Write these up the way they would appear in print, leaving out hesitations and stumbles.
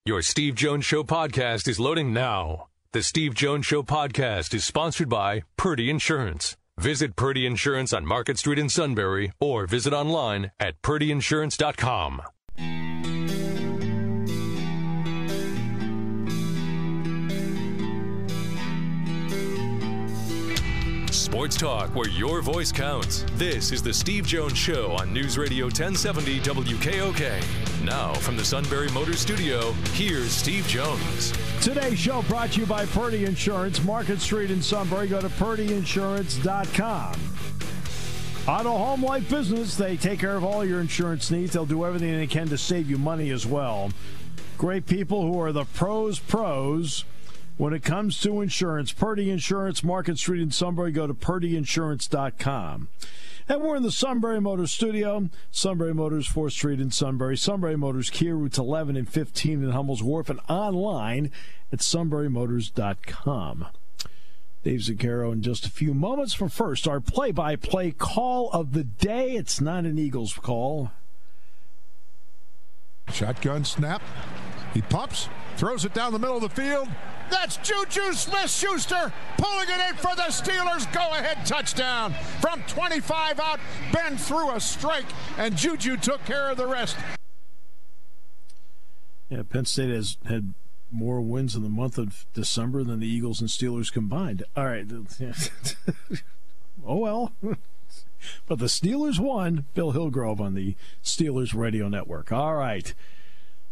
Your Steve Jones Show podcast is loading now. The Steve Jones Show podcast is sponsored by Purdy Insurance. Visit Purdy Insurance on Market Street in Sunbury or visit online at purdyinsurance.com. Sports talk where your voice counts. This is the Steve Jones Show on News Radio 1070 WKOK. Now from the Sunbury Motors Studio, here's Steve Jones. Today's show brought to you by Purdy Insurance, Market Street in Sunbury. Go to purdyinsurance.com. Auto, home, life, business, they take care of all your insurance needs. They'll do everything they can to save you money as well. Great people who are the pros when it comes to insurance. Purdy Insurance, Market Street in Sunbury. Go to purdyinsurance.com. And we're in the Sunbury Motors Studio. Sunbury Motors, 4th Street in Sunbury. Sunbury Motors, Kia routes 11 and 15 in Hummel's Wharf, and online at sunburymotors.com. Dave Zangaro in just a few moments. From first, our play-by-play call of the day. It's not an Eagles call. Shotgun snap. He pumps, throws it down the middle of the field. That's Juju Smith-Schuster pulling it in for the Steelers. Go-ahead touchdown. From 25 out, Ben threw a strike, and Juju took care of the rest. Yeah, Penn State has had more wins in the month of December than the Eagles and Steelers combined. All right. Oh, well. But the Steelers won. Bill Hillgrove on the Steelers Radio Network. All right.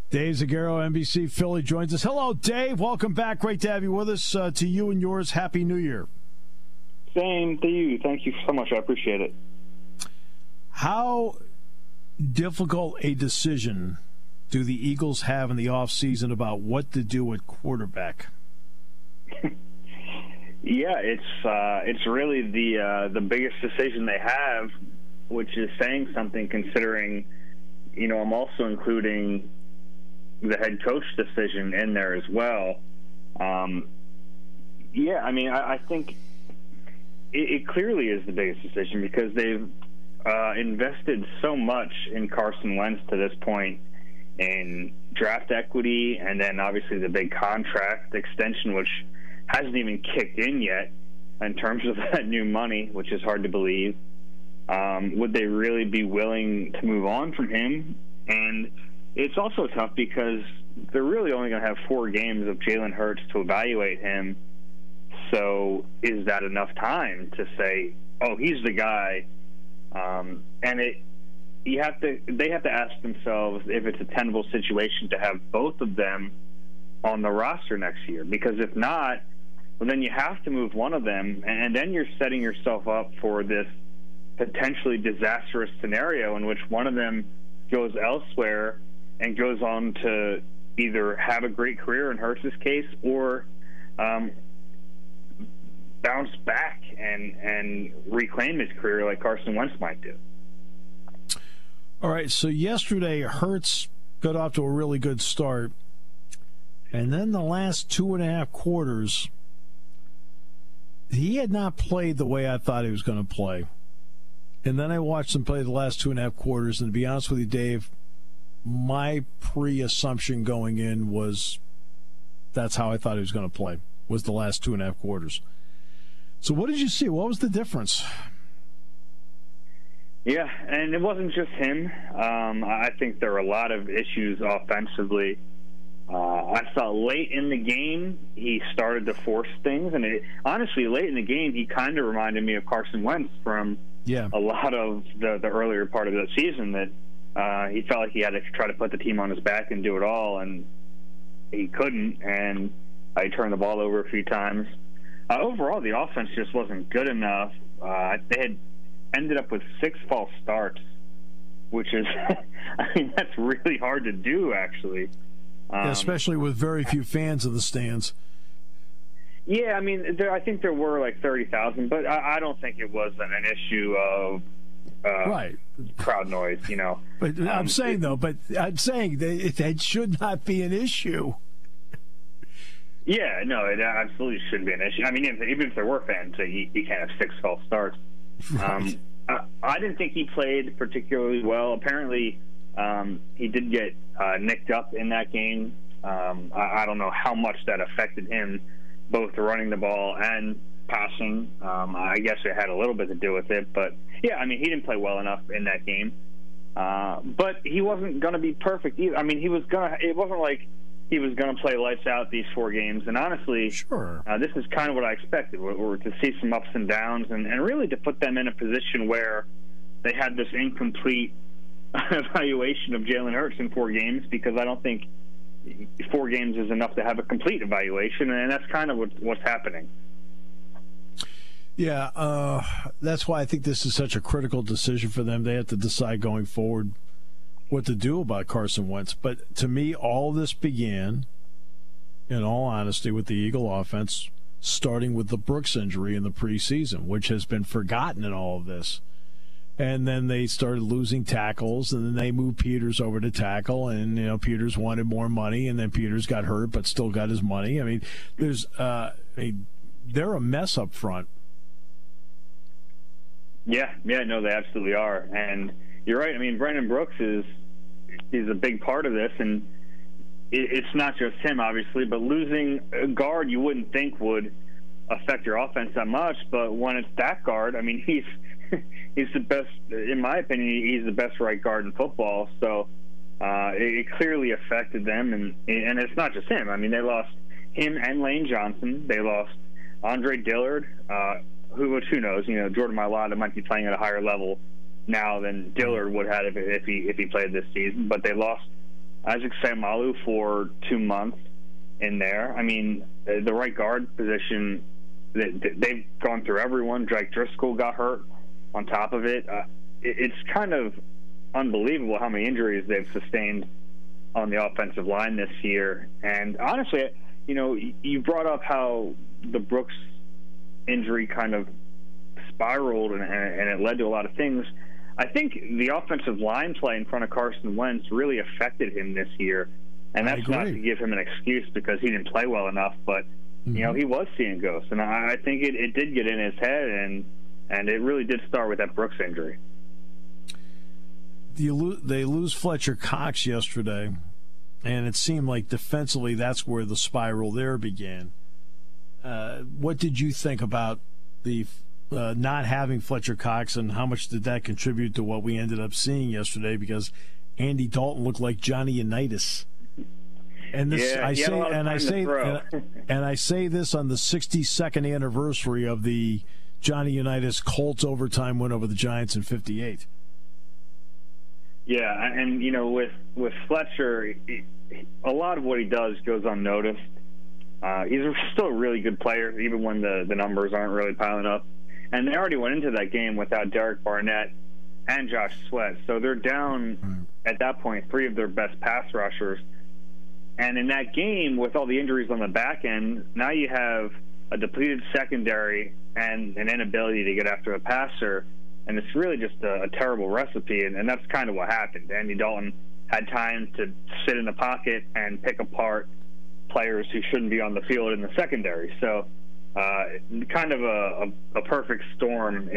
Dave Zangaro, NBC Philly, joins us. Hello, Dave. Welcome back. Great to have you with us. To you and yours, Happy New Year. Same to you. Thank you so much. I appreciate it. How difficult a decision do the Eagles have in the offseason about what to do at quarterback? Yeah, it's really the biggest decision they have, which is saying something considering, I'm also including the head coach decision in there as well. I think it clearly is the biggest decision because they've invested so much in Carson Wentz to this point in draft equity, and then obviously the big contract extension, which hasn't even kicked in yet in terms of that new money, which is hard to believe. Would they really be willing to move on from him? And it's also tough because they're really only going to have 4 games of Jalen Hurts to evaluate him. So is that enough time to say, oh, he's the guy? They have to ask themselves if it's a tenable situation to have both of them on the roster next year. Because if not, well, then you have to move one of them, and then you're setting yourself up for this potentially disastrous scenario in which one of them goes elsewhere and goes on to either have a great career in Hurts' case or bounce back and reclaim his career like Carson Wentz might do. All right, so yesterday Hurts got off to a really good start, and then the last 2.5 quarters, he had not played the way I thought he was going to play. And then I watched him play the last 2.5 quarters, and to be honest with you, Dave, my pre-assumption going in was that's how I thought he was going to play, was the last 2.5 quarters. So what did you see? What was the difference? Yeah, and it wasn't just him. I think there were a lot of issues offensively. I thought late in the game he started to force things, and honestly, late in the game he kind of reminded me of Carson Wentz from a lot of the earlier part of the season, that he felt like he had to try to put the team on his back and do it all, and he couldn't, and he turned the ball over a few times. Overall, the offense just wasn't good enough. They had ended up with 6 false starts, which is, that's really hard to do, actually. Especially with very few fans in the stands. Yeah, I think there were like 30,000, but I don't think it was an issue of crowd noise, But I'm saying that it should not be an issue. Yeah, no, it absolutely should be an issue. Even if there were fans, you can't have 6 false starts. Right. I didn't think he played particularly well. Apparently, he did get nicked up in that game I don't know how much that affected him, both running the ball and passing. I guess it had a little bit to do with it, but yeah, I mean, he didn't play well enough in that game. But he wasn't going to be perfect either. I mean, it wasn't like he was going to play lights out these 4 games. And honestly, sure. This is kind of what I expected, or to see some ups and downs, and really to put them in a position where they had this incomplete evaluation of Jalen Hurts in 4 games, because I don't think 4 games is enough to have a complete evaluation, and that's kind of what's happening. Yeah, that's why I think this is such a critical decision for them. They have to decide going forward what to do about Carson Wentz. But to me, all this began, in all honesty, with the Eagle offense, starting with the Brooks injury in the preseason, which has been forgotten in all of this. And then they started losing tackles, and then they moved Peters over to tackle, and Peters wanted more money, and then Peters got hurt but still got his money. I mean, they're a mess up front. Yeah, no, they absolutely are, and you're right. I mean, Brandon Brooks is a big part of this, and it's not just him, obviously, but losing a guard you wouldn't think would affect your offense that much, but when it's that guard, I mean, he's the best, in my opinion. He's the best right guard in football, so it clearly affected them, and it's not just him. I mean, they lost him and Lane Johnson. They lost Andre Dillard, who knows? Jordan Mailata might be playing at a higher level now than Dillard would have if he played this season. But they lost Isaac Seumalo for 2 months in there. I mean, the right guard position, they've gone through everyone. Drake Driscoll got hurt on top of it. It's kind of unbelievable how many injuries they've sustained on the offensive line this year. And honestly, you brought up how the Brooks injury kind of spiraled and it led to a lot of things. I think the offensive line play in front of Carson Wentz really affected him this year, and that's not to give him an excuse because he didn't play well enough, but he was seeing ghosts, and I think it did get in his head, and it really did start with that Brooks injury. They lose Fletcher Cox yesterday, and it seemed like defensively that's where the spiral there began. What did you think about the not having Fletcher Cox, and how much did that contribute to what we ended up seeing yesterday? Because Andy Dalton looked like Johnny Unitas. And this, I say this on the 62nd anniversary of the Johnny Unitas Colts overtime win over the Giants in '58. Yeah, and with Fletcher, a lot of what he does goes unnoticed. He's still a really good player, even when the numbers aren't really piling up. And they already went into that game without Derek Barnett and Josh Sweat. So they're down, at that point, 3 of their best pass rushers. And in that game, with all the injuries on the back end, now you have a depleted secondary and an inability to get after a passer. And it's really just a terrible recipe. And that's kind of what happened. Andy Dalton had time to sit in the pocket and pick apart players who shouldn't be on the field in the secondary. So kind of a perfect storm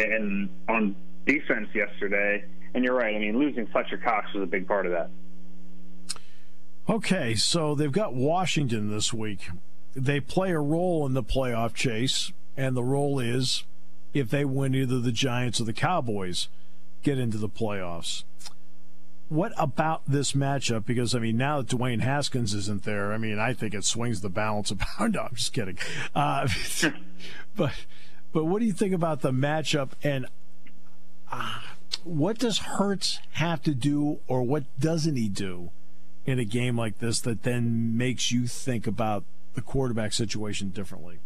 on defense yesterday. And you're right. I mean, losing Fletcher Cox was a big part of that. Okay, so they've got Washington this week. They play a role in the playoff chase, and the role is if they win, either the Giants or the Cowboys get into the playoffs. What about this matchup? Because, I mean, now that Dwayne Haskins isn't there, I mean, I think it swings the balance about. No, I'm just kidding. But what do you think about the matchup? And what does Hurts have to do, or what doesn't he do in a game like this that then makes you think about the quarterback situation differently?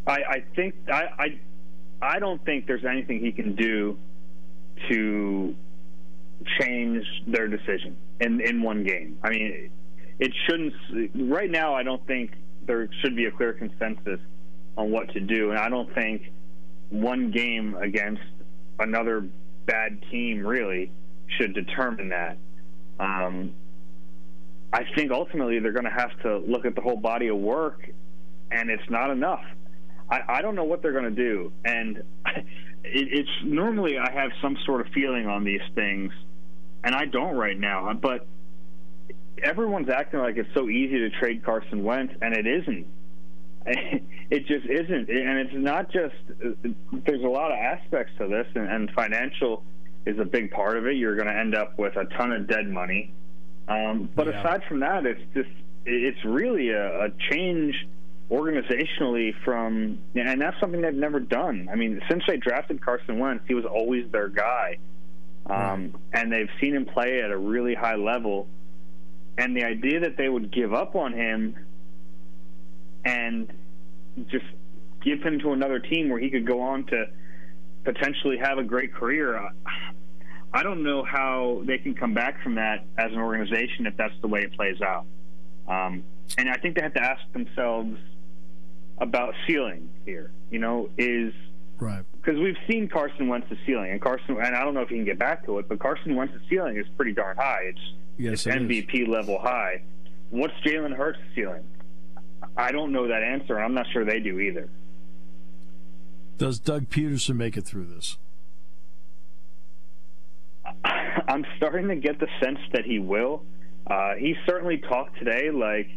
I don't think there's anything he can do to change their decision in one game. I mean, it shouldn't. Right now, I don't think there should be a clear consensus on what to do, and I don't think one game against another bad team really should determine that. I think ultimately they're going to have to look at the whole body of work, and it's not enough. I don't know what they're going to do, and it's normally I have some sort of feeling on these things, and I don't right now. But everyone's acting like it's so easy to trade Carson Wentz, and it isn't. It just isn't. And it's not just – there's a lot of aspects to this, and financial is a big part of it. You're going to end up with a ton of dead money. But aside from that, it's really a change organizationally from – and that's something they've never done. I mean, since they drafted Carson Wentz, he was always their guy. And they've seen him play at a really high level. And the idea that they would give up on him and just give him to another team where he could go on to potentially have a great career, I don't know how they can come back from that as an organization if that's the way it plays out. And I think they have to ask themselves about ceiling here. Right. Because we've seen Carson Wentz's ceiling, and I don't know if he can get back to it, but Carson Wentz's ceiling is pretty darn high. It's MVP level high. What's Jalen Hurts' ceiling? I don't know that answer. I'm not sure they do either. Does Doug Pederson make it through this? I'm starting to get the sense that he will. He certainly talked today like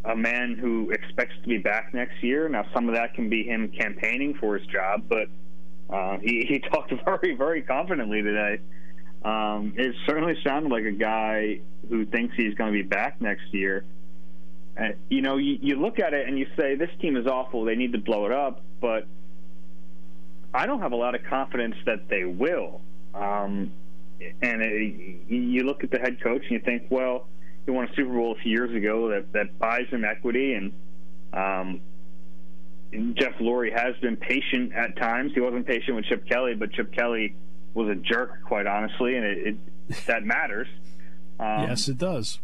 a man who expects to be back next year. Now, some of that can be him campaigning for his job, but he talked very, very confidently today. It certainly sounded like a guy who thinks he's going to be back next year. You look at it and you say, this team is awful, they need to blow it up, but I don't have a lot of confidence that they will. You look at the head coach and you think, well, he won a Super Bowl a few years ago that buys him equity, and Jeff Lurie has been patient at times. He wasn't patient with Chip Kelly, but Chip Kelly was a jerk, quite honestly, and that matters. Yes, it does.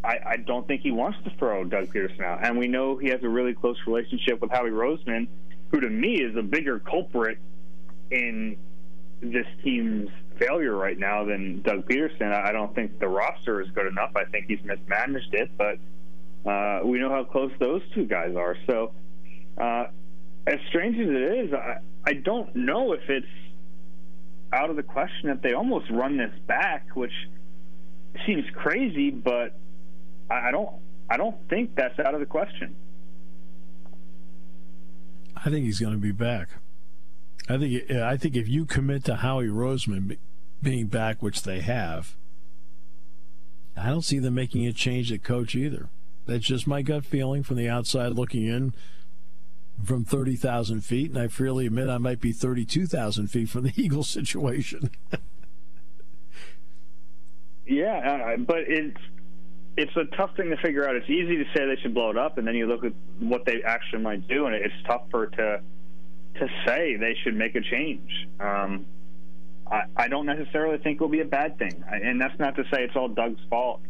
I don't think he wants to throw Doug Pederson out, and we know he has a really close relationship with Howie Roseman, who to me is a bigger culprit in this team's failure right now than Doug Pederson. I don't think the roster is good enough. I think he's mismanaged it, but we know how close those two guys are. So as strange as it is, I don't know if it's out of the question that they almost run this back, which seems crazy, but I don't think that's out of the question. I think he's going to be back. I think if you commit to Howie Roseman being back, which they have, I don't see them making a change at coach either. That's just my gut feeling from the outside looking in from 30,000 feet, and I freely admit I might be 32,000 feet from the Eagles situation. Yeah, but it's a tough thing to figure out. It's easy to say they should blow it up, and then you look at what they actually might do, and it's tougher to say they should make a change. I don't necessarily think it will be a bad thing, and that's not to say it's all Doug's fault.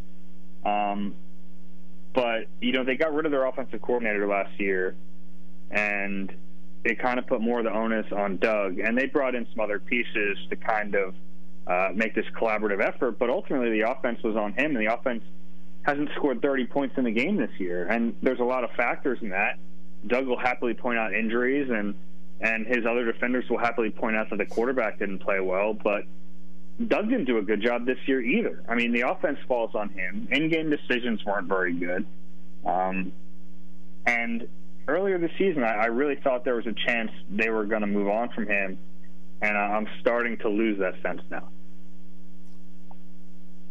But, they got rid of their offensive coordinator last year, and it kind of put more of the onus on Doug, and they brought in some other pieces to kind of make this collaborative effort, but ultimately the offense was on him, and the offense hasn't scored 30 points in the game this year, and there's a lot of factors in that. Doug will happily point out injuries, and his other defenders will happily point out that the quarterback didn't play well, but Doug didn't do a good job this year either. I mean, the offense falls on him. In-game decisions weren't very good. And earlier this season, I really thought there was a chance they were going to move on from him, and I'm starting to lose that sense now.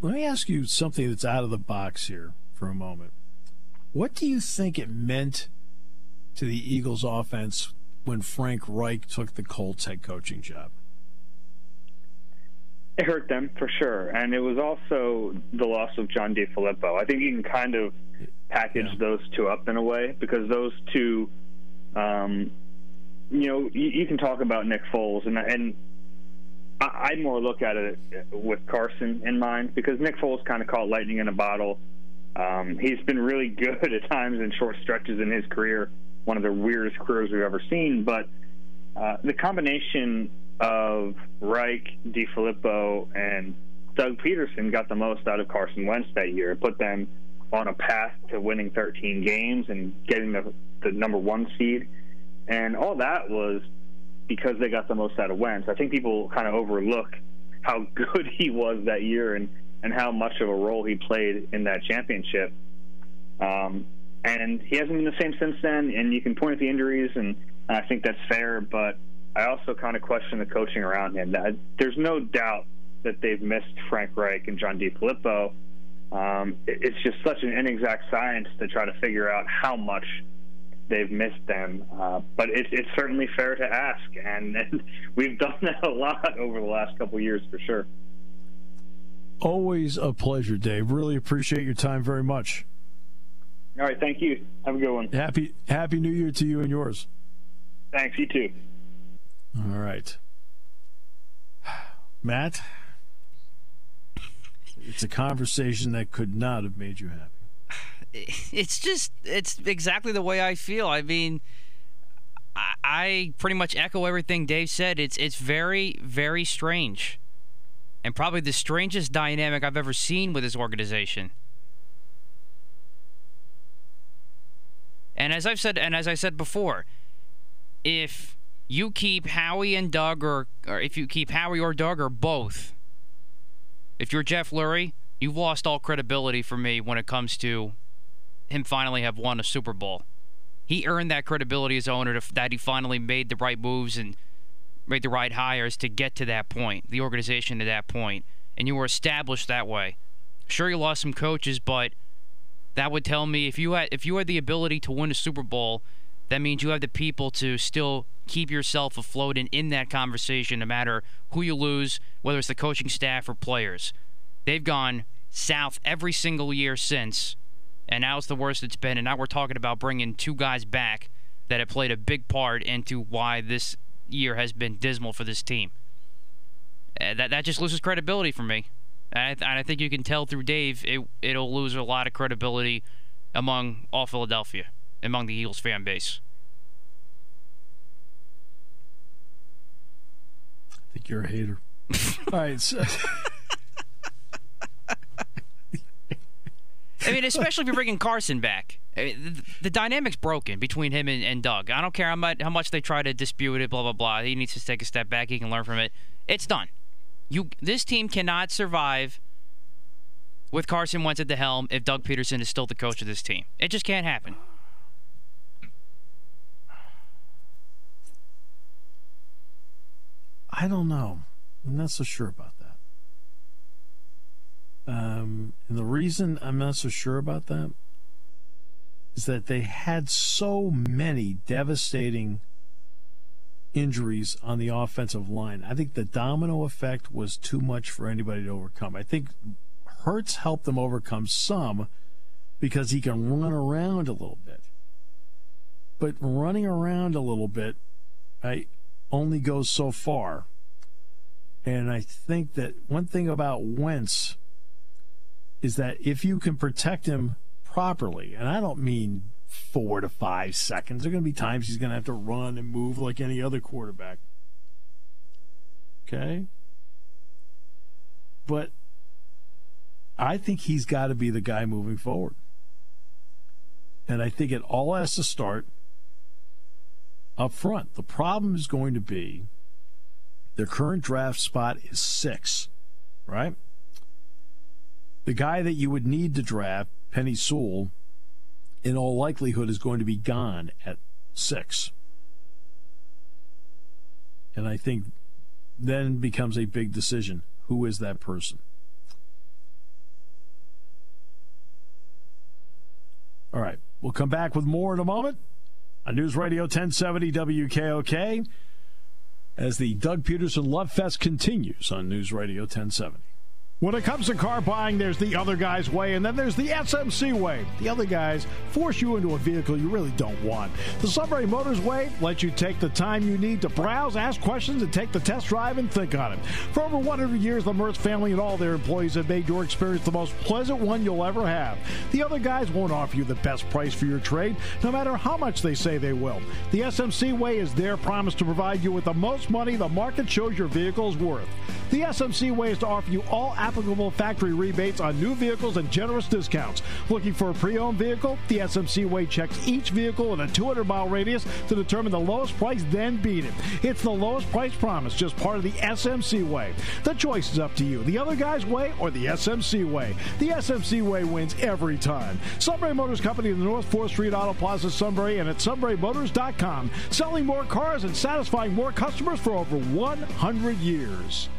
Let me ask you something that's out of the box here for a moment. What do you think it meant to the Eagles offense when Frank Reich took the Colts head coaching job? It hurt them, for sure. And it was also the loss of John DeFilippo. I think you can kind of package those two up in a way, because those two, you can talk about Nick Foles, and I more look at it with Carson in mind, because Nick Foles kind of caught lightning in a bottle. He's been really good at times in short stretches in his career, one of the weirdest careers we've ever seen. But the combination of Reich, DeFilippo, and Doug Pederson got the most out of Carson Wentz that year. It put them on a path to winning 13 games and getting the number one seed. And all that was because they got the most out of Wentz. I think people kind of overlook how good he was that year, and and how much of a role he played in that championship. And he hasn't been the same since then, and you can point at the injuries, and I think that's fair, but I also kind of question the coaching around him. There's no doubt that they've missed Frank Reich and John DiFilippo. It's just such an inexact science to try to figure out how much they've missed them. But it's certainly fair to ask, and we've done that a lot over the last couple of years for sure. Always a pleasure, Dave. Really appreciate your time very much. All right, thank you. Have a good one. Happy New Year to you and yours. Thanks, you too. All right. Matt, it's a conversation that could not have made you happy. It's exactly the way I feel. I mean, I pretty much echo everything Dave said. It's very, very strange. And probably the strangest dynamic I've ever seen with this organization. And as I said before, if you keep Howie and Doug, or if you keep Howie or Doug or both, if you're Jeff Lurie, you've lost all credibility for me when it comes to him finally have won a Super Bowl. He earned that credibility as owner that he finally made the right moves and made the right hires to get to that point, the organization to that point, and you were established that way. Sure, you lost some coaches, but that would tell me if you had the ability to win a Super Bowl, that means you have the people to still keep yourself afloat and in that conversation, no matter who you lose, whether it's the coaching staff or players. They've gone south every single year since, and now it's the worst it's been. And now we're talking about bringing two guys back that have played a big part into why this year has been dismal for this team. That just loses credibility for me. And I think you can tell through Dave, it'll lose a lot of credibility among all Philadelphia, among the Eagles fan base. I think you're a hater. All right. So. I mean, especially if you're bringing Carson back. I mean, the dynamic's broken between him and Doug. I don't care how much they try to dispute it, blah, blah, blah. He needs to take a step back. He can learn from it. It's done. This team cannot survive with Carson Wentz at the helm if Doug Pederson is still the coach of this team. It just can't happen. I don't know. I'm not so sure about that. And the reason I'm not so sure about that is that they had so many devastating injuries on the offensive line. I think the domino effect was too much for anybody to overcome. I think Hurts helped them overcome some because he can run around a little bit. But running around a little bit only goes so far. And I think that one thing about Wentz is that if you can protect him properly, and I don't mean 4 to 5 seconds. There are going to be times he's going to have to run and move like any other quarterback. Okay? But I think he's got to be the guy moving forward. And I think it all has to start up front. The problem is going to be their current draft spot is 6, right? The guy that you would need to draft, Penny Sewell, in all likelihood is going to be gone at 6. And I think then becomes a big decision. Who is that person? All right. We'll come back with more in a moment on News Radio 1070 WKOK as the Doug Pederson Love Fest continues on News Radio 1070. When it comes to car buying, there's the other guy's way, and then there's the SMC way. The other guys force you into a vehicle you really don't want. The Sunbury Motors way lets you take the time you need to browse, ask questions, and take the test drive and think on it. For over 100 years, the Mertz family and all their employees have made your experience the most pleasant one you'll ever have. The other guys won't offer you the best price for your trade, no matter how much they say they will. The SMC way is their promise to provide you with the most money the market shows your vehicle is worth. The SMC way is to offer you all applicable factory rebates on new vehicles and generous discounts. Looking for a pre-owned vehicle? The SMC way checks each vehicle in a 200-mile radius to determine the lowest price, then beat it. It's the lowest price promise, just part of the SMC way. The choice is up to you. The other guy's way or the SMC way. The SMC way wins every time. Sunbury Motors Company in the North 4th Street Auto Plaza, Sunbury, and at sunburymotors.com. Selling more cars and satisfying more customers for over 100 years.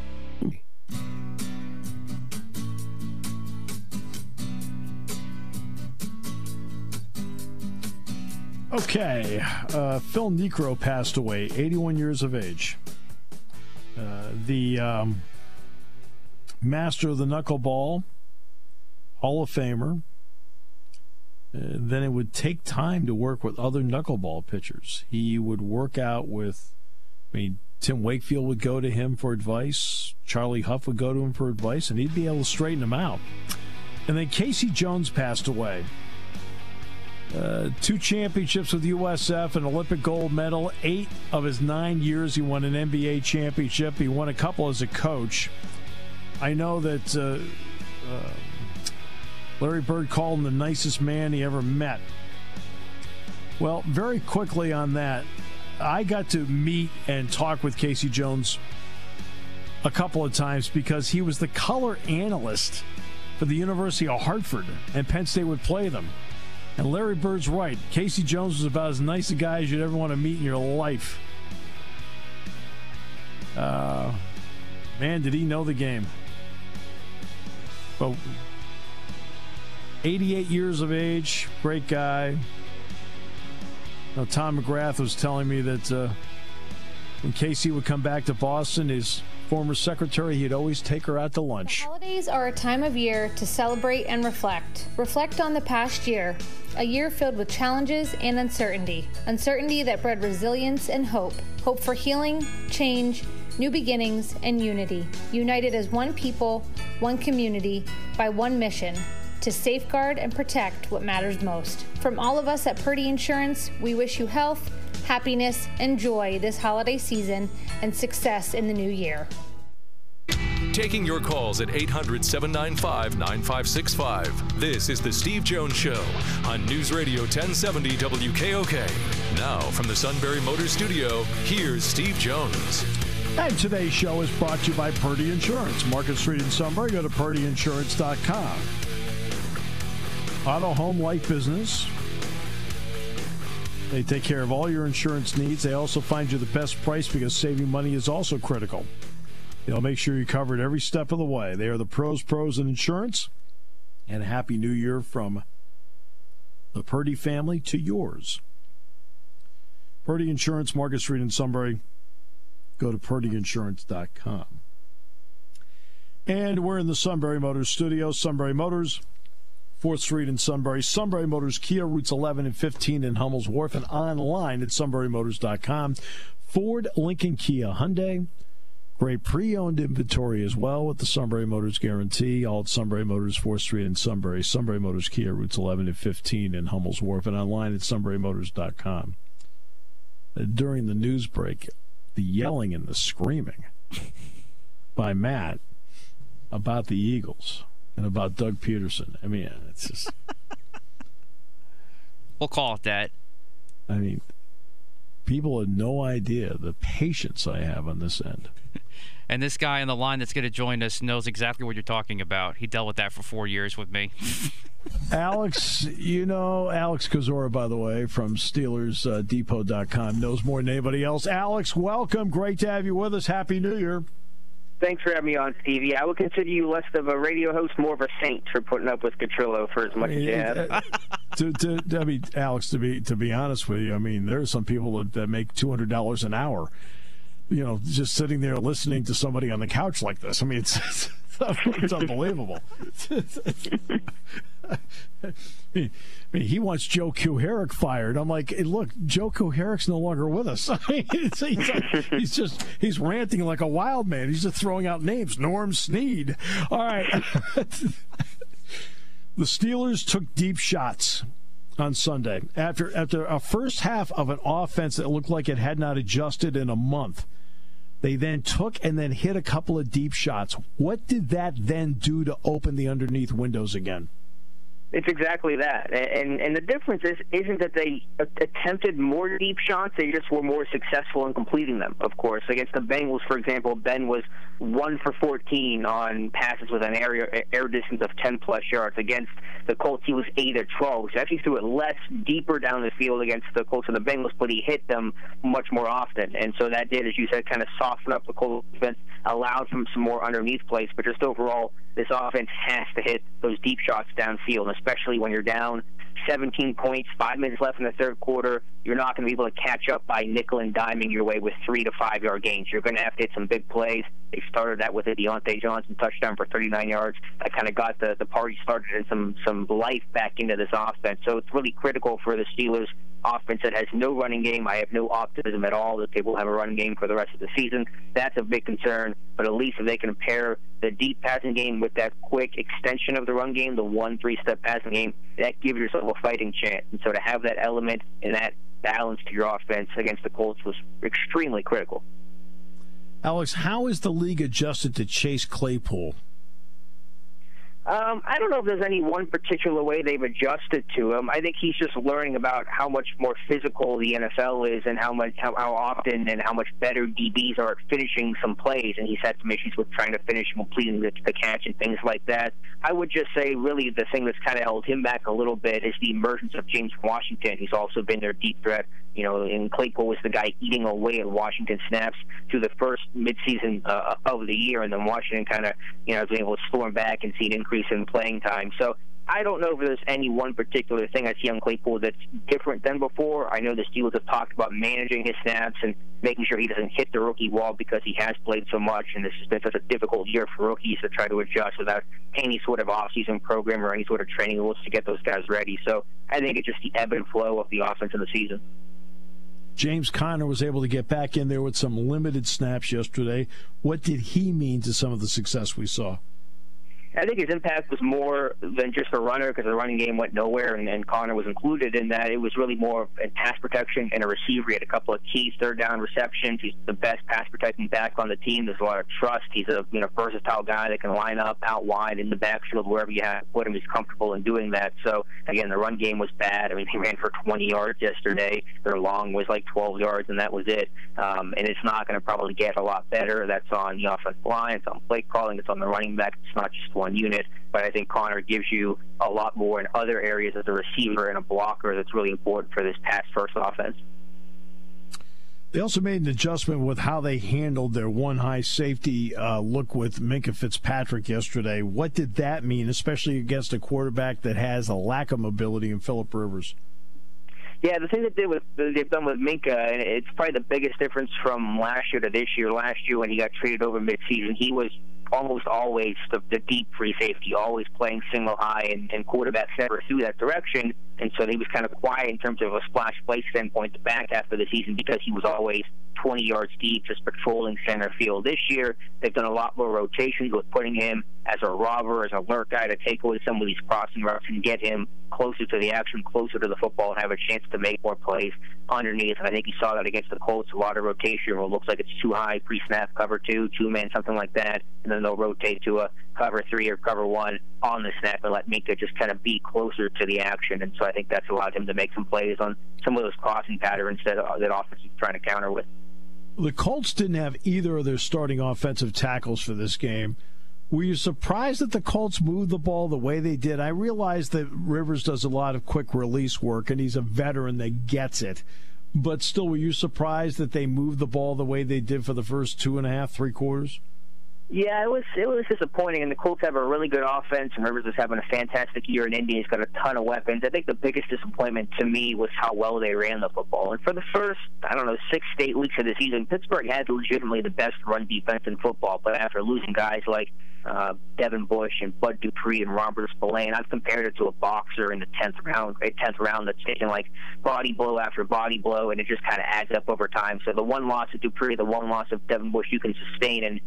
Okay, Phil Niekro passed away, 81 years of age. The master of the knuckleball, Hall of Famer. Then it would take time to work with other knuckleball pitchers. He would work out with, Tim Wakefield would go to him for advice. Charlie Huff would go to him for advice, and he'd be able to straighten him out. And then Casey Jones passed away. 2 championships with USF, an Olympic gold medal. 8 of his 9 years he won an NBA championship. He won a couple as a coach. I know that Larry Bird called him the nicest man he ever met. Well, very quickly on that, I got to meet and talk with Casey Jones a couple of times because he was the color analyst for the University of Hartford, and Penn State would play them. And Larry Bird's right. Casey Jones was about as nice a guy as you'd ever want to meet in your life. Man, did he know the game. But 88 years of age, great guy. Now, Tom McGrath was telling me that when Casey would come back to Boston, his former secretary, he'd always take her out to lunch. The holidays are a time of year to celebrate and reflect. Reflect on the past year, a year filled with challenges and uncertainty. Uncertainty that bred resilience and hope. Hope for healing, change, new beginnings, and unity. United as one people, one community, by one mission, to safeguard and protect what matters most. From all of us at Purdy Insurance, we wish you health, happiness, and joy this holiday season and success in the new year. Taking your calls at 800-795-9565. This is The Steve Jones Show on News Radio 1070 WKOK. Now, from the Sunbury Motors Studio, here's Steve Jones. And today's show is brought to you by Purdy Insurance. Market Street in Sunbury. Go to purdyinsurance.com. Auto, home, life, business. They take care of all your insurance needs. They also find you the best price because saving money is also critical. They'll make sure you're covered every step of the way. They are the pros in insurance. And a happy new year from the Purdy family to yours. Purdy Insurance, Market Street in Sunbury. Go to purdyinsurance.com. And we're in the Sunbury Motors studio. Sunbury Motors, 4th Street in Sunbury. Sunbury Motors Kia, routes 11 and 15 in Hummel's Wharf, and online at sunburymotors.com. Ford, Lincoln, Kia, Hyundai. Great pre-owned inventory as well with the Sunbury Motors guarantee. All at Sunbury Motors, 4th Street in Sunbury. Sunbury Motors Kia, routes 11 and 15 in Hummel's Wharf, and online at sunburymotors.com. During the news break, the yelling and the screaming by Matt about the Eagles and about Doug Pederson. I mean, it's just... We'll call it that. I mean, people have no idea the patience I have on this end. And this guy on the line that's going to join us knows exactly what you're talking about. He dealt with that for 4 years with me. Alex, you know Alex Kozora, by the way, from SteelersDepot.com, knows more than anybody else. Alex, welcome. Great to have you with us. Happy New Year. Thanks for having me on, Stevie. I would consider you less of a radio host, more of a saint for putting up with Catrillo for as much as you have. I mean, Alex, to be honest with you, I mean, there are some people that make $200 an hour, you know, just sitting there listening to somebody on the couch like this. I mean, it's unbelievable. I mean, he wants Joe Kuharich fired. I'm like, hey, look, Joe Kuharich's no longer with us. I mean, he's ranting like a wild man. He's just throwing out names. Norm Snead. All right. The Steelers took deep shots on Sunday after a first half of an offense that looked like it had not adjusted in a month. They then took and then hit a couple of deep shots. What did that then do to open the underneath windows again? It's exactly that. And the difference isn't that they attempted more deep shots. They just were more successful in completing them, of course. Against the Bengals, for example, Ben was 1 for 14 on passes with an air distance of 10-plus yards. Against the Colts, he was 8 of 12. So actually threw it less deeper down the field against the Colts and the Bengals, but he hit them much more often. And so that did, as you said, kind of soften up the Colts defense, allowed for some more underneath plays. But just overall, this offense has to hit those deep shots downfield, and especially when you're down 17 points, 5 minutes left in the third quarter, you're not going to be able to catch up by nickel and diming your way with 3 to 5 yard gains. You're going to have to hit some big plays. They started that with a Deontay Johnson touchdown for 39 yards. That kind of got the party started and some life back into this offense. So it's really critical for the Steelers offense that has no running game. I have no optimism at all that they will have a running game for the rest of the season. That's a big concern, but at least if they can pair the deep passing game with that quick extension of the run game, the 1-3-step passing game, that gives yourself a fighting chance. And so to have that element and that balance to your offense against the Colts was extremely critical. Alex, how is the league adjusted to Chase Claypool? I don't know if there's any one particular way they've adjusted to him. I think he's just learning about how much more physical the NFL is and how often and how much better DBs are at finishing some plays, and he's had some issues with trying to finish and completing the catch and things like that. I would just say really the thing that's kind of held him back a little bit is the emergence of James Washington. He's also been their deep threat. And Claypool was the guy eating away at Washington snaps through the first midseason of the year, and then Washington kind of, was able to storm back and see an increase in playing time. So I don't know if there's any one particular thing I see on Claypool that's different than before. I know the Steelers have talked about managing his snaps and making sure he doesn't hit the rookie wall because he has played so much, and this has been such a difficult year for rookies to try to adjust without any sort of off-season program or any sort of training rules to get those guys ready. So I think it's just the ebb and flow of the offense in the season. James Conner was able to get back in there with some limited snaps yesterday. What did he mean to some of the success we saw? I think his impact was more than just a runner because the running game went nowhere, and Conner was included in that. It was really more in pass protection and a receiver. He had a couple of key third-down receptions. He's the best pass-protecting back on the team. There's a lot of trust. He's a versatile guy that can line up out wide in the backfield wherever you have to put him. He's comfortable in doing that. So, again, the run game was bad. I mean, he ran for 20 yards yesterday. Their long was like 12 yards, and that was it. And it's not going to probably get a lot better. That's on the offensive line. It's on play calling. It's on the running back. It's not just one unit, but I think Conner gives you a lot more in other areas as a receiver and a blocker that's really important for this pass-first offense. They also made an adjustment with how they handled their one high safety look with Minkah Fitzpatrick yesterday. What did that mean, especially against a quarterback that has a lack of mobility in Phillip Rivers? Yeah, the thing that they've done with Minkah, and it's probably the biggest difference from last year to this year. Last year when he got traded over midseason, he was almost always the deep free safety, always playing single high, and quarterbacks never threw that direction. And so he was kind of quiet in terms of a splash play standpoint the back half of the season because he was always 20 yards deep, just patrolling center field. This year, they've done a lot more rotations with putting him as a robber, as a lurk guy to take away some of these crossing routes and get him closer to the action, closer to the football, and have a chance to make more plays underneath. And I think you saw that against the Colts, a lot of rotation where it looks like it's too high, pre-snap, cover 2, 2-man, something like that, and then they'll rotate to a cover 3 or cover 1 on the snap and let Minkah just kind of be closer to the action. And so I think that's allowed him to make some plays on some of those crossing patterns that offense is trying to counter with. The Colts didn't have either of their starting offensive tackles for this game. Were you surprised that the Colts moved the ball the way they did? I realize that Rivers does a lot of quick release work, and he's a veteran that gets it. But still, were you surprised that they moved the ball the way they did for the first 2.5, 3 quarters? Yeah, it was disappointing, and the Colts have a really good offense, and Rivers is having a fantastic year in Indy. He's got a ton of weapons. I think the biggest disappointment to me was how well they ran the football. And for the first, 6 to 8 weeks of the season, Pittsburgh had legitimately the best run defense in football, but after losing guys like Devin Bush and Bud Dupree and Robert Spillane. I've compared it to a boxer in the 10th round that's taking like body blow after body blow, and it just kind of adds up over time. So the one loss of Dupree, the one loss of Devin Bush, you can sustain and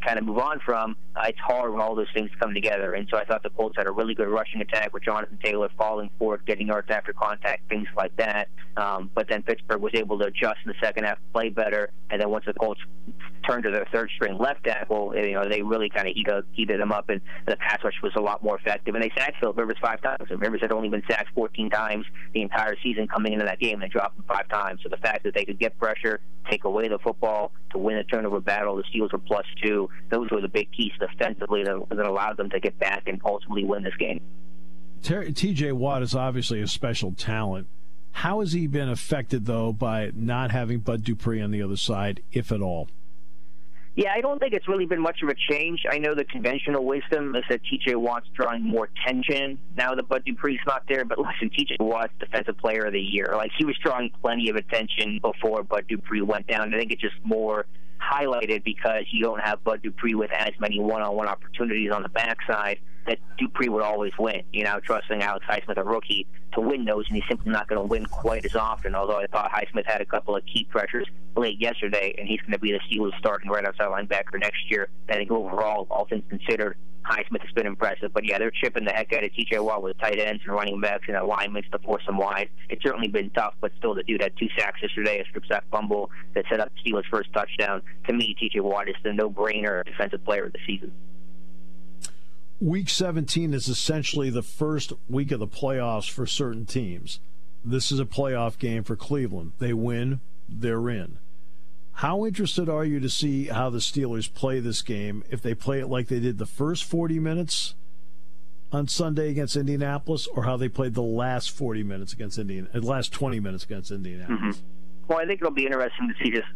kind of move on from. It's hard when all those things come together. And so I thought the Colts had a really good rushing attack with Jonathan Taylor falling forward, getting yards after contact, things like that. But then Pittsburgh was able to adjust in the second half, play better, and then once the Colts turned to their third string left tackle, they really kind of heated them up, and the pass rush was a lot more effective. And they sacked Philip Rivers 5 times. And Rivers had only been sacked 14 times the entire season coming into that game. They dropped him 5 times. So the fact that they could get pressure, take away the football to win the turnover battle, the Steelers were +2. Those were the big keys defensively that allowed them to get back and ultimately win this game. T.J. Watt is obviously a special talent. How has he been affected, though, by not having Bud Dupree on the other side, if at all? Yeah, I don't think it's really been much of a change. I know the conventional wisdom is that T.J. Watt's drawing more attention now that Bud Dupree's not there. But listen, T.J. Watt's Defensive Player of the Year. Like, he was drawing plenty of attention before Bud Dupree went down. I think it's just more highlighted because you don't have Bud Dupree with as many one-on-one opportunities on the backside that Dupree would always win. Trusting Alex Highsmith, a rookie, to win those, and he's simply not going to win quite as often, although I thought Highsmith had a couple of key pressures late yesterday, and he's going to be the Steelers starting right outside linebacker next year. I think overall, all things considered, Highsmith has been impressive. But, yeah, they're chipping the heck out of T.J. Watt with tight ends and running backs and alignments to force them wide. It's certainly been tough, but still the dude had 2 sacks yesterday, a strip sack fumble that set up the Steelers' first touchdown. To me, T.J. Watt is the no-brainer Defensive Player of the season. Week 17 is essentially the first week of the playoffs for certain teams. This is a playoff game for Cleveland. They win, they're in. How interested are you to see how the Steelers play this game, if they play it like they did the first 40 minutes on Sunday against Indianapolis, or how they played the last 40 minutes against last 20 minutes against Indianapolis? Mm-hmm. Well, I think it'll be interesting to see just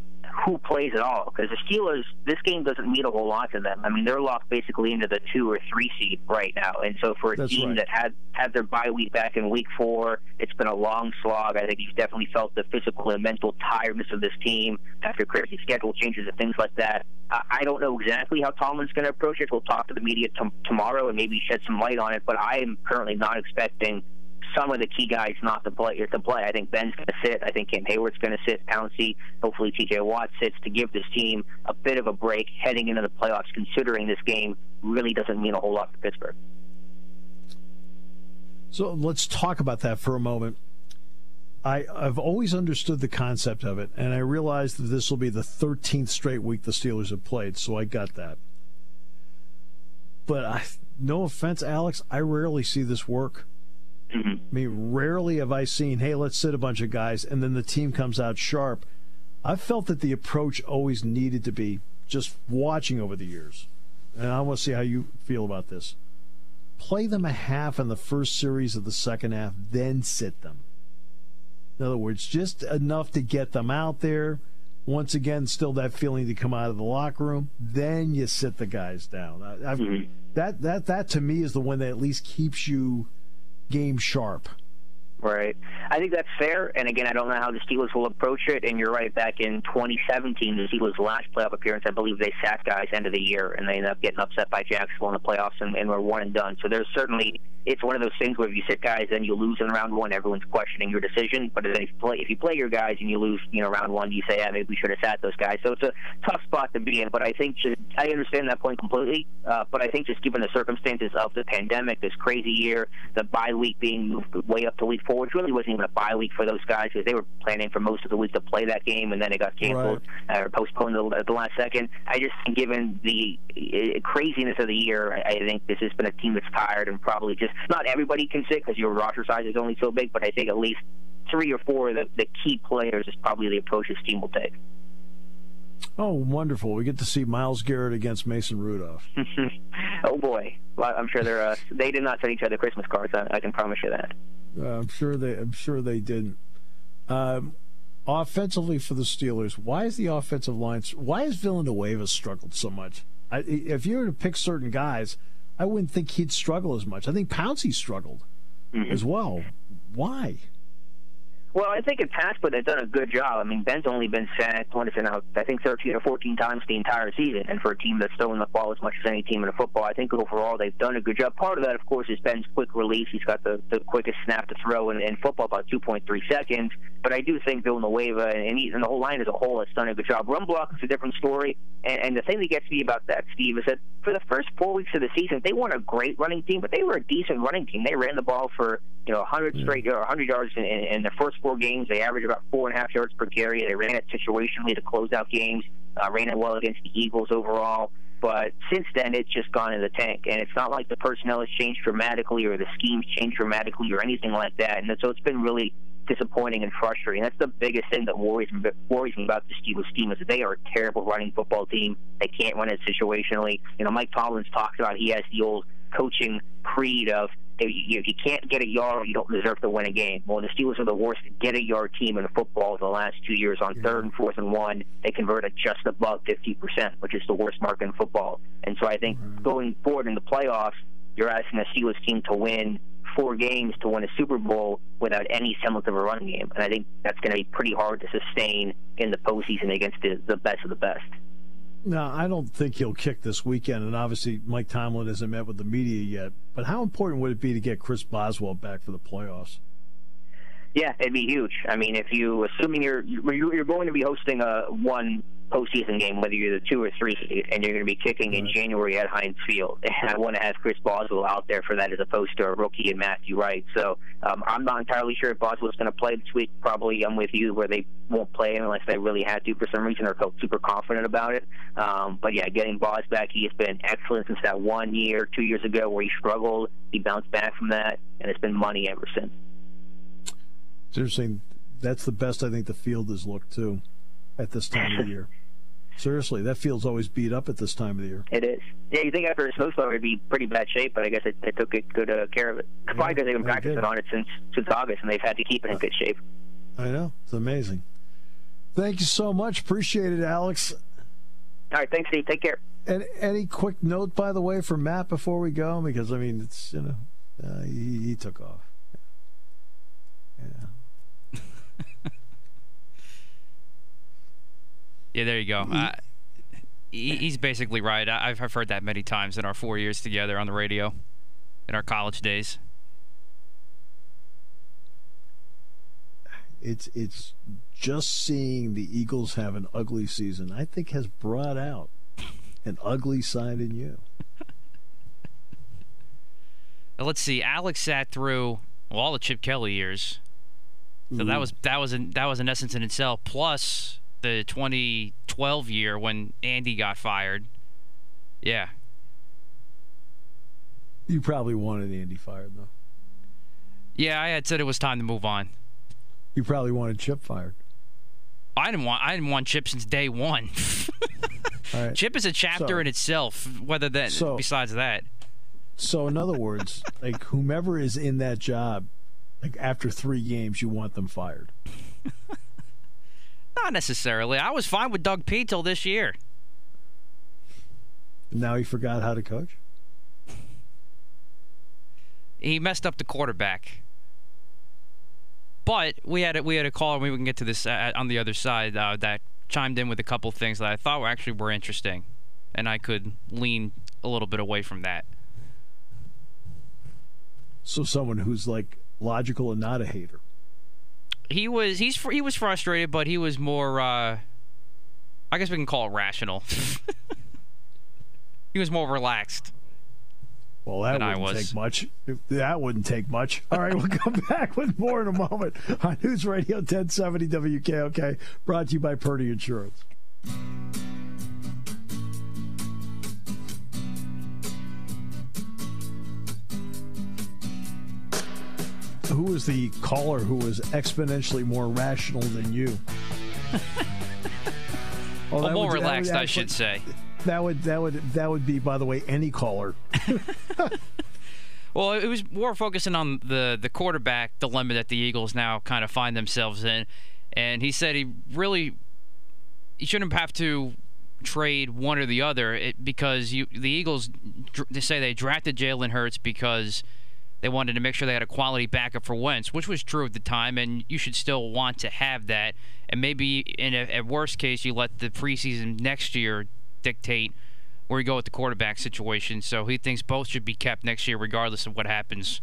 who plays at all, because the Steelers, this game doesn't mean a whole lot to them. I mean, they're locked basically into the 2 or 3 seed right now, and so for a team that had their bye week back in week 4, it's been a long slog. I think you've definitely felt the physical and mental tiredness of this team after crazy schedule changes and things like that. I don't know exactly how Tomlin's going to approach it. We'll talk to the media tomorrow and maybe shed some light on it, but I am currently not expecting some of the key guys not to play. I think Ben's going to sit. I think Cam Hayward's going to sit. Pouncey, hopefully T.J. Watt sits to give this team a bit of a break heading into the playoffs, considering this game really doesn't mean a whole lot for Pittsburgh. So let's talk about that for a moment. I've always understood the concept of it, and I realized that this will be the 13th straight week the Steelers have played, so I got that. But no offense, Alex, I rarely see this work. Mm-hmm. I mean, rarely have I seen, hey, let's sit a bunch of guys, and then the team comes out sharp. I've felt that the approach always needed to be, just watching over the years, and I want to see how you feel about this. Play them a half in the first series of the second half, then sit them. In other words, just enough to get them out there. Once again, still that feeling to come out of the locker room. Then you sit the guys down. That to me is the one that at least keeps you game sharp. Right. I think that's fair. And again, I don't know how the Steelers will approach it. And you're right, back in 2017, the Steelers' last playoff appearance, I believe they sat guys end of the year, and they ended up getting upset by Jacksonville in the playoffs and were one and done. So there's certainly, it's one of those things where if you sit guys and you lose in round 1, everyone's questioning your decision. But then if you play your guys and you lose, round 1, you say, yeah, maybe we should have sat those guys. So it's a tough spot to be in. But I think I understand that point completely. But I think just given the circumstances of the pandemic, this crazy year, the bye week being moved way up to week 4, which really wasn't even a bye week for those guys because they were planning for most of the week to play that game, and then it got canceled or postponed at the last second. I just think given the craziness of the year, I think this has been a team that's tired and probably just not everybody can sit because your roster size is only so big, but I think at least 3 or 4 of the key players is probably the approach this team will take. Oh, wonderful. We get to see Myles Garrett against Mason Rudolph. Oh, boy. Well, I'm sure they did not send each other Christmas cards. I can promise you that. I'm sure they didn't. Offensively for the Steelers, why is the offensive line? Why has Villanueva struggled so much? If you were to pick certain guys, I wouldn't think he'd struggle as much. I think Pouncey struggled as well. Why? Well, I think in pass, but they've done a good job. I mean, Ben's only been sacked, what is it now, I think 13 or 14 times the entire season. And for a team that's throwing the ball as much as any team in football, I think overall they've done a good job. Part of that, of course, is Ben's quick release. He's got the quickest snap to throw in football, about 2.3 seconds. But I do think Villanueva and the whole line as a whole has done a good job. Run block is a different story. And the thing that gets me about that, Steve, is that for the first 4 weeks of the season, they weren't a great running team, but they were a decent running team. They ran the ball for 100 straight or 100 yards in their first 4 games. They averaged about 4.5 yards per carry. They ran it situationally to close out games. Ran it well against the Eagles overall. But since then, it's just gone in the tank. And it's not like the personnel has changed dramatically or the schemes changed dramatically or anything like that. And so it's been really disappointing and frustrating. That's the biggest thing that worries me about the Steelers team is that they are a terrible running football team. They can't run it situationally. Mike Tomlin's talked about he has the old coaching creed of if you can't get a yard, you don't deserve to win a game. Well, the Steelers are the worst get-a-yard team in football the last 2 years. On 3rd and 4th and 1, they converted just above 50%, which is the worst mark in football. And so I think going forward in the playoffs, you're asking a Steelers team to win 4 games to win a Super Bowl without any semblance of a run game. And I think that's going to be pretty hard to sustain in the postseason against the best of the best. No, I don't think he'll kick this weekend, and obviously Mike Tomlin hasn't met with the media yet. But how important would it be to get Chris Boswell back for the playoffs? Yeah, it'd be huge. I mean, assuming you're going to be hosting one postseason game, whether you're the 2 or 3 seed, and you're going to be kicking in January at Heinz Field, and I want to have Chris Boswell out there for that as opposed to a rookie and Matthew Wright. So I'm not entirely sure if Boswell's going to play this week. Probably I'm with you where they won't play him unless they really had to for some reason or felt super confident about it. But yeah, getting Bos back, he has been excellent since that 1 year, 2 years ago where he struggled. He bounced back from that, and it's been money ever since. It's interesting. That's the best I think the field has looked, too, at this time of the year. Seriously, that field's always beat up at this time of the year. It is. Yeah, you think after a snowstorm it'd be pretty bad shape, but I guess they took good care of it. Probably because they've been practicing on it since August, and they've had to keep it in good shape. I know. It's amazing. Thank you so much. Appreciate it, Alex. All right, thanks, Steve. Take care. And any quick note, by the way, from Matt before we go? Because, I mean, it's, he took off. Yeah. Yeah, there you go. He's basically right. I've heard that many times in our 4 years together on the radio, in our college days. It's just seeing the Eagles have an ugly season, I think, has brought out an ugly side in you. Let's see. Alex sat through all the Chip Kelly years, so that was in essence in itself. Plus the 2012 year when Andy got fired. Yeah. You probably wanted Andy fired, though. Yeah, I had said it was time to move on. You probably wanted Chip fired. I didn't want Chip since day one. Right. Chip is a chapter in itself. Besides that. So in other words, like whomever is in that job, like after 3 games, you want them fired. Not necessarily. I was fine with Doug P till this year. Now he forgot how to coach? He messed up the quarterback. But we had a call, and we can get to this on the other side, that chimed in with a couple things that I thought were interesting, and I could lean a little bit away from that. So someone who's like logical and not a hater. He was frustrated, but he was more. I guess we can call it rational. He was more relaxed. Well, that wouldn't take much. That wouldn't take much. All right, we'll come back with more in a moment on News Radio 1070 WKOK, brought to you by Purdy Insurance. Who was the caller who was exponentially more rational than you? Well, more relaxed, I should say. That would be, by the way, any caller. Well, it was more focusing on the quarterback dilemma that the Eagles now kind of find themselves in, and he said he shouldn't have to trade one or the other because the Eagles, they say they drafted Jalen Hurts because They wanted to make sure they had a quality backup for Wentz, which was true at the time, and you should still want to have that. And maybe in a worst case, you let the preseason next year dictate where you go with the quarterback situation. So he thinks both should be kept next year, regardless of what happens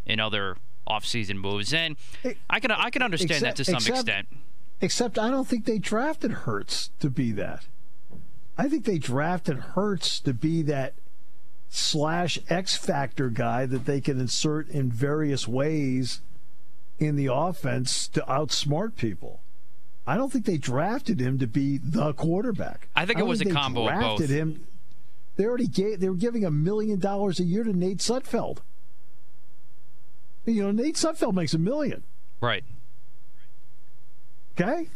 in other offseason moves. And I can understand that to some extent. Except I don't think they drafted Hurts to be that. I think they drafted Hurts to be that / X factor guy that they can insert in various ways in the offense to outsmart people. I don't think they drafted him to be the quarterback. I think it was a combo of both. Him. They were giving $1 million a year to Nate Sudfeld. You know, Nate Sudfeld makes $1 million. Right. Okay?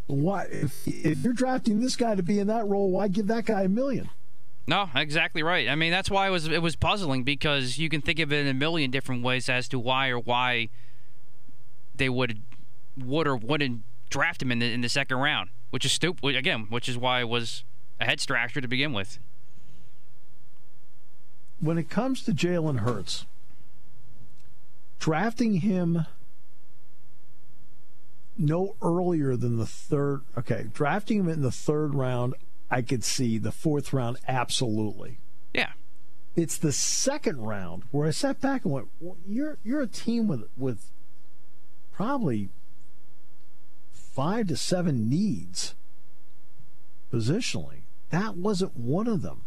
Why if you're drafting this guy to be in that role, why give that guy $1 million? No, exactly right. I mean, that's why it was puzzling, because you can think of it in a million different ways as to why they would or wouldn't draft him in the second round, which is stupid. Again, which is why it was a head scratcher to begin with. When it comes to Jalen Hurts, drafting him no earlier than the third. Okay, drafting him in the third round, I could see. The fourth round, absolutely. Yeah. It's the second round where I sat back and went, well, you're a team with probably 5 to 7 needs positionally. That wasn't one of them.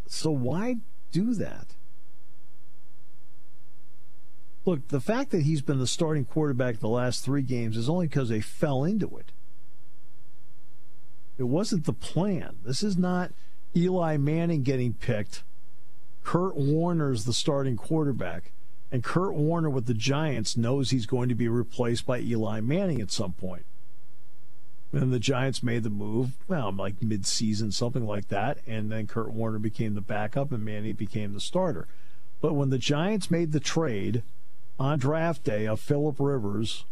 So why do that? Look, the fact that he's been the starting quarterback the last 3 games is only because they fell into it. It wasn't the plan. This is not Eli Manning getting picked. Kurt Warner's the starting quarterback. And Kurt Warner with the Giants knows he's going to be replaced by Eli Manning at some point. And the Giants made the move, well, like mid-season, something like that. And then Kurt Warner became the backup and Manning became the starter. But when the Giants made the trade on draft day of Phillip Rivers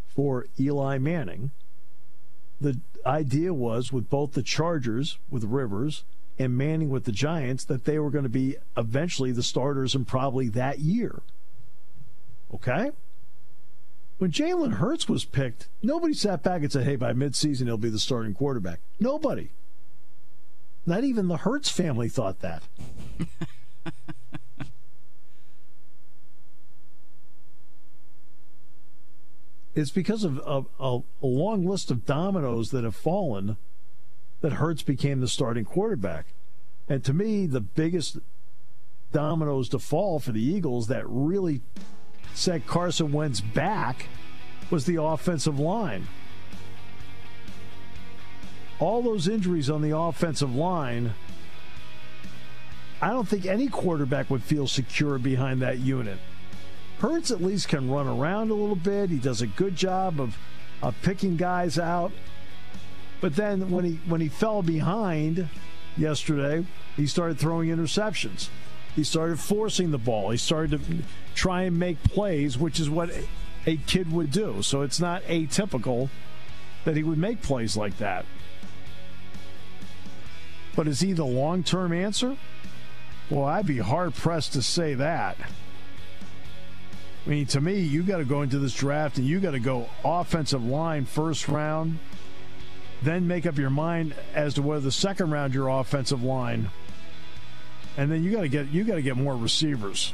for Eli Manning, the idea was with both the Chargers with Rivers and Manning with the Giants that they were going to be eventually the starters and probably that year. Okay? When Jalen Hurts was picked, nobody sat back and said, hey, by midseason he'll be the starting quarterback. Nobody. Not even the Hurts family thought that. It's because of a long list of dominoes that have fallen that Hurts became the starting quarterback. And to me, the biggest dominoes to fall for the Eagles that really set Carson Wentz back was the offensive line. All those injuries on the offensive line, I don't think any quarterback would feel secure behind that unit. Hurts at least can run around a little bit. He does a good job of picking guys out. But then when he fell behind yesterday, he started throwing interceptions. He started forcing the ball. He started to try and make plays, which is what a kid would do. So it's not atypical that he would make plays like that. But is he the long-term answer? Well, I'd be hard-pressed to say that. I mean, to me, you got to go into this draft and you got to go offensive line first round, then make up your mind as to whether the second round your offensive line, and then you got to get more receivers.